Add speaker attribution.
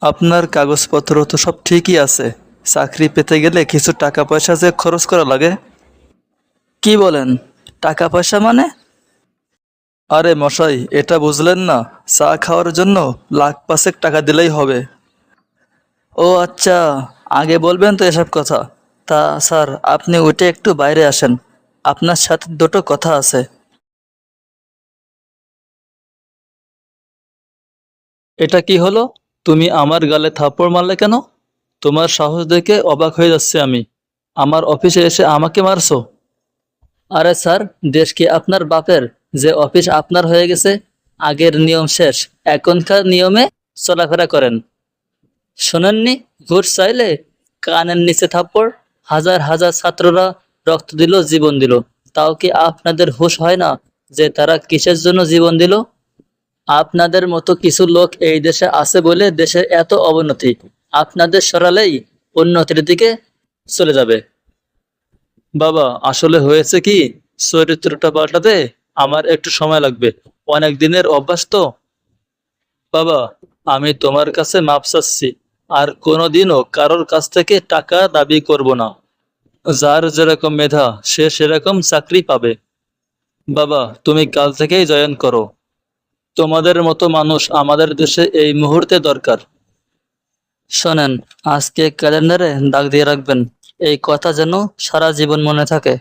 Speaker 1: আপনার কাগজপত্র তো সব ঠিকই আছে। চাকরি পেতে গেলে কিছু টাকা পয়সা যে খরচ করা লাগে। কি বলেন? টাকা পয়সা মানে? আরে মশাই, এটা বুঝলেন না? চা খাওয়ার জন্য লাখ পাঁচেক টাকা দিলেই হবে। ও আচ্ছা, আগে বলবেন তো এসব কথা। তা স্যার, আপনি উঠে একটু বাইরে আসেন, আপনার সাথে দুটো কথা আছে। এটা কি হলো? তুমি আমার গালে থাপ্পড় মারলে কেন? তোমার সাহস দেখে অবাক হয়ে যাচ্ছে আমি। আমার অফিসে এসে আমাকে মারছো? আরে স্যার, দেশ কি আপনার বাপের যে অফিস আপনার হয়ে গেছে? আগের নিয়ম শেষ, এখনকার নিয়মে চলাফেরা করেন। শোনেননি? ঘুষ চাইলে কানের নিচে থাপ্পড়। হাজার হাজার ছাত্ররা রক্ত দিল, জীবন দিল, তাও কি আপনাদের হুঁশ হয় না যে তারা কিসের জন্য জীবন দিল? আপনাদের মতো কিছু লোক এই দেশে আছে বলে দেশের এত অবনতি। আপনাদের সরালেই উন্নতির দিকে চলে যাবে। বাবা, আসলে হয়েছে কি, চরিত্রটা পাল্টাতে আমার একটু সময় লাগবে। অনেক দিনের অভ্যাস তো। বাবা, আমি তোমার কাছে মাপ চাচ্ছি। আর কোনোদিনও কারোর কাছ থেকে টাকা দাবি করব না। যার যেরকম মেধা সে সেরকম চাকরি পাবে। বাবা, তুমি কাল থেকেই জয়েন করো। তোমাদের মতো মানুষ আমাদের দেশে এই মুহূর্তে দরকার। শোনেন, আজকে ক্যালেন্ডারে দাগ দিয়ে রাখবেন, এই কথা যেন সারা জীবন মনে থাকে।